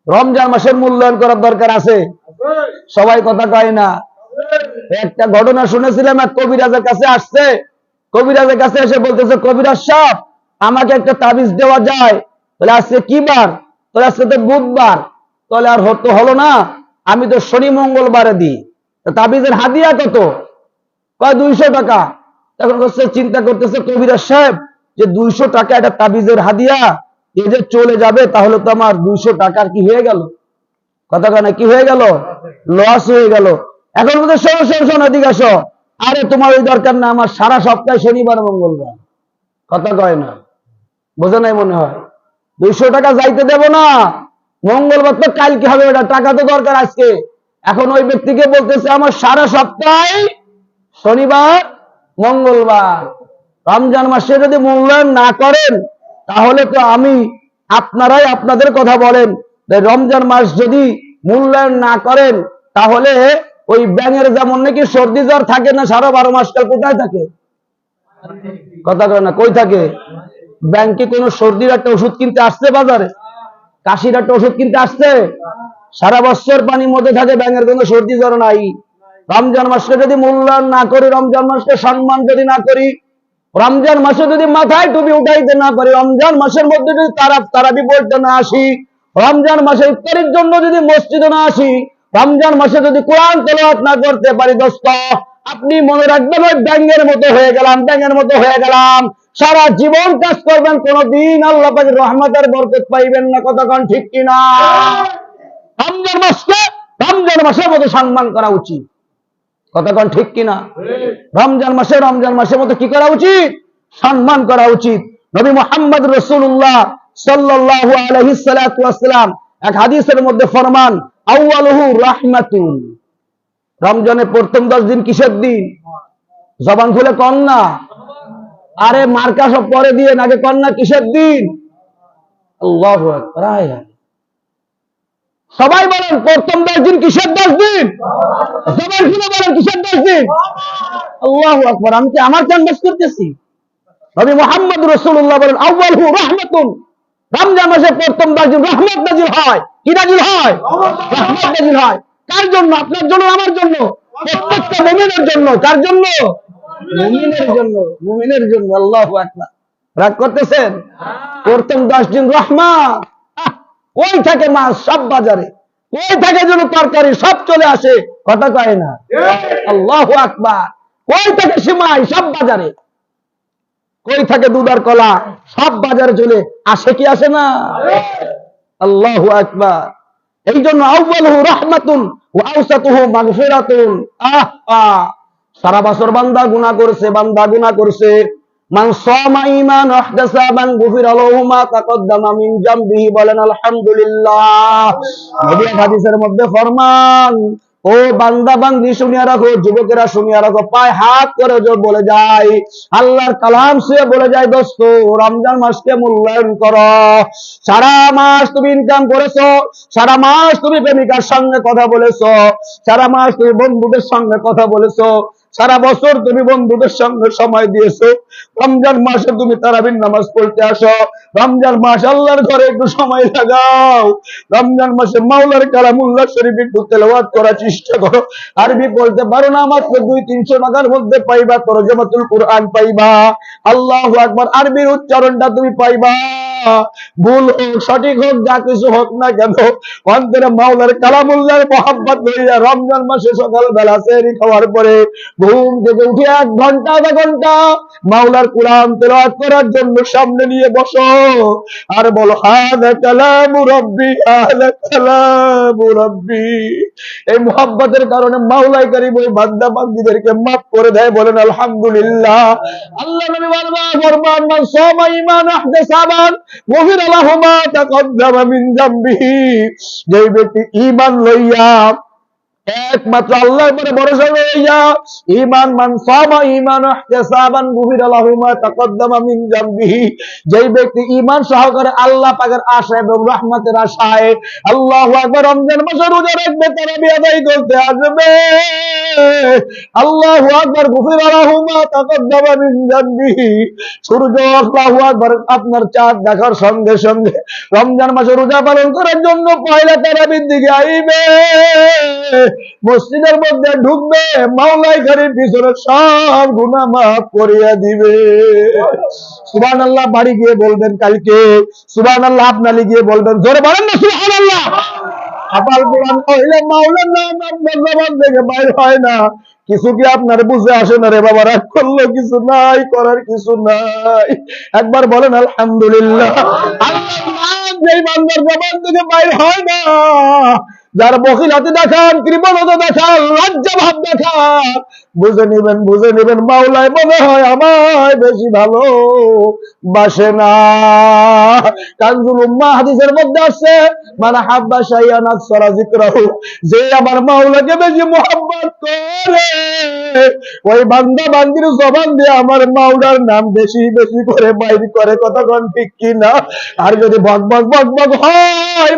রমজান মাসের মূল্যায়ন করার দরকার আছে? সবাই কথা কয় না। একটা ঘটনা শুনেছিলাম, এক কবিরাজের কাছে আসছে। কবিরাজের কাছে এসে বলতেছে, কবিরাজ সাহেব, আমাকে একটা তাবিজ দেওয়া যায়? তাহলে আজকে কি বার? তাহলে আজকে তো বুধবার। তাহলে আর হলো না, আমি তো শনি মঙ্গলবারে দিই। তাবিজের হাদিয়া কত? কয় 200 টাকা। তখন চিন্তা করতেছে কবিরাজ সাহেব, যে 200 টাকা একটা তাবিজের হাদিয়া, এ যে চলে যাবে, তাহলে তো আমার 200 টাকার কি হয়ে গেল? কথা কেন কি হয়ে গেল? লস হয়ে গেল। এখন বলতে শোনো এদিকে আসো। আরে তোমার ওই দরকার না, আমার সারা সপ্তাহে শনিবার মঙ্গলবার। কথা কয় না, বোঝে নাই মনে হয়। 200 টাকা যাইতে দেব না, মঙ্গলবার তো কালকে হবে, ওটা টাকা তো দরকার আজকে। এখন ওই ব্যক্তিকে বলতেছে আমার সারা সপ্তাহে শনিবার মঙ্গলবার। রমজান মাসে যদি মূল্যায়ন না করেন, তাহলে তো আপনারাই আপনাদের কথা বলেন। রমজান মাস যদি মূল্যায়ন না করেন, তাহলে ওই ব্যাঙের যেমন নাকি সর্দি জ্বর থাকে না সারা 12 মাস, কাল কোথায় থাকে? কথা কয় না, কই থাকে? ব্যাংকে কোন সর্দির একটা ওষুধ কিনতে আসছে বাজারে? কাশির একটা ওষুধ কিনতে আসছে? সারা বছর পানির মধ্যে থাকে, ব্যাঙের কোনো সর্দি জ্বর নাই। রমজান মাসকে যদি মূল্যায়ন না করি, রমজান মাসকে সম্মান যদি না করি, রমজান মাসে যদি মাথায় টুপি উঠাইতে না পারি, রমজান মাসের মধ্যে যদি তারাবি পড়তে না আসি, রমজান মাসে ইফতারির জন্য যদি মসজিদে না আসি, রমজান মাসে যদি কোরআন তেলাওয়াত না করতে পারি, দোস্ত আপনি মনে রাখবেন ওই ব্যাঙের মতো হয়ে গেলাম। সারা জীবন কাজ করবেন, কোনদিন আল্লাহ পাকের রহমতের বরকত পাইবেন না। কথা কোন ঠিক কিনা? রমজান মাসকে রমজান মাসের মতো সম্মান করা উচিত। কথা কোন ঠিক কিনা? রমজান মাসের মতো কি করা উচিত? সম্মান করা উচিত। নবী মুহাম্মদ রাসূলুল্লাহ সাল্লাল্লাহু আলাইহি সাল্লাতু ওয়াসসালাম এক হাদিসের মধ্যে ফরমান, আউয়ালুহু রাহমাতুন। রমজানের প্রথম 10 দিন কিসের দিন? জবান খুলে কন না। আরে মার্কা সব পরে দিয়ে আগে কন না, কিসের দিন? আল্লাহু আকবার। সবাই বলেন প্রথম 10 দিন কিসের 10 দিন? জবান খুলে বলেন কিসের 10 দিন? আল্লাহু আকবার। আমি কি আমার কান বেশ করতেছি? নবী মুহাম্মদ রাসূলুল্লাহ বলেন, আউয়ালুহু রাহমাতুন। রমজান মাসে প্রথম 10 দিন রহমত নাজিল হয়। কি নাজিল হয়? রহমত নাজিল হয়। কার জন্য? আপনার জন্য, আমার জন্য, প্রত্যেকটা মুমিনের জন্য। কার জন্য? মুমিনের জন্য। আল্লাহু আকবার। রাগ করতেছেন? প্রথম 10 দিন রহমত। ওই থাকে মাছ সব বাজারে, ওই থাকে যেন তরকারি সব চলে আসে। কথা কয় না। আল্লাহু আকবার। ওই থাকে সিমাই সব বাজারে, কই থাকে দুধ আর কলা সব বাজারে চলে আসে। কি আসে না? আল্লাহু আকবার। এই জন্য আউয়ালুহু রাহমাতুন ওয়া আওসাতুহু মাগফিরাতুন। সারা বছর বান্দা গুনাহ করছে, মান সামা ঈমান ইহতিসাবান গুফিরা লাহু মা তাকদ্দামা মিন জামবিহি। বলেন আলহামদুলিল্লাহ। নবী হাদিসের মধ্যে ফরমান, ও বান্দা বান্দি শুনিয়া রাখো, যুবকেরা শুনিয়া রাখো, পায়ে হাত করে বলে যায়, আল্লাহর কালাম শুয়ে বলে যায়, দোস্ত রমজান মাসকে মূল্যায়ন করো। সারা মাস তুমি ইনকাম করেছো, সারা মাস তুমি প্রেমিকার সঙ্গে কথা বলেছো, সারা মাস তুমি বন্ধুদের সঙ্গে কথা বলেছো, সারা বছর তুমি বন্ধুদের সঙ্গে সময় দিয়েছো। রমজান মাসে তুমি তারাবির নামাজ পড়তে আসো। রমজান মাস আল্লাহর ঘরে একটু সময় লাগাও। রমজান মাসে মাওলার কালামুল্লাহ শরীফ একটু তেলাওয়াত করার চেষ্টা করো। আরবি বলতে পারো না, মাত্র 200-300 টাকার মধ্যে পাইবা তরজমাতুল কুরআন পাইবা। আল্লাহু আকবার। আরবির উচ্চারণটা তুমি পাইবা। ভুল হোক সঠিক হোক যা কিছু হোক না কেন, অন্তরে মাওলার কালামুল্লাহর মহব্বত লইয়া রমজান মাসে সকালবেলা সেহরি খাওয়ার পরে ঘুম থেকে উঠে 1 ঘন্টা আধা ঘন্টা মাওলার কুরআন তেলাওয়াত করার জন্য সামনে নিয়ে বসো আর বলো, হাযা কালামু রাব্বি, হাযা কালামু রাব্বি। এই মহব্বতের কারণে মাওলাই কারীম ওই বান্দা বান্দীদেরকে maaf করে দেয়। বলেন আলহামদুলিল্লাহ। আল্লাহ নবী ফরমান, মান সামা ঈমান ইহতিসাবান গুফিরা লাহু মা তাকদ্দামা মিন জামবিহি। যেই ব্যক্তি ঈমান লইয়া একমাত্র আল্লাহর উপরে ভরসা করিয়া ঈমান মান সামা ঈমান ইহতিসাবান গুফিরা লাহু মা তাকদ্দামা মিন যামবিহি, যেই ব্যক্তি ঈমান সহকারে আল্লাহ পাকের আশায় এবং রহমতের আশায় আল্লাহু আকবার রমজান মাসে রোজা রাখবে, তারাবি আদায় করতে আসবে, আল্লাহু আকবার গুফিরা লাহু মা তাকদ্দামা মিন যামবিহি, সূর্য আল্লাহু আকবার আপনার চাঁদ দেখার সঙ্গে সঙ্গে রমজান মাসে রোজা পালন করার জন্য পয়লা তারাবির দিকে আইবে, মসজিদের মধ্যে ঢুকবে, মাওলাই কারীর পিছনে সব গুনাহ মাফ করিয়া দিবে। সুবহানাল্লাহ বাড়ি গিয়ে বলবেন কালকে, সুবহানাল্লাহ আপনালি গিয়ে বলবেন, জোরে বলেন না সুবহানাল্লাহ। আপাল কোরআন কইলে মাওলার নাম আপনার জবান থেকে বাইর হয় না, কিছু কি আপনার বুঝে আসে না রে বাবা? রাগ করলো কিছু নাই, করার কিছু নাই, একবার বলেন আলহামদুলিল্লাহ। যেই বান্দার জবান থেকে বাইর হয় না, যার বখিলাতি দেখান, কৃপণতা দেখান, লজ্জা ভাব দেখান, বুঝে নিবেন মাওলায় মনে হয় আমায় বেশি ভালো বাসে না। কানজুল উম্মাহ হাদিসের মধ্যে আছে, মান হাব্বা শাইআন আকসারা যিকরাহু, যে আমার মাওলাকে বেশি মুহাব্বত করে ওই বান্দা বান্দির জবান দিয়ে আমার মাওলার নাম বেশি বেশি করে বাইর করে, কথা কোন ঠিক কি না? আর যদি বক বক হয়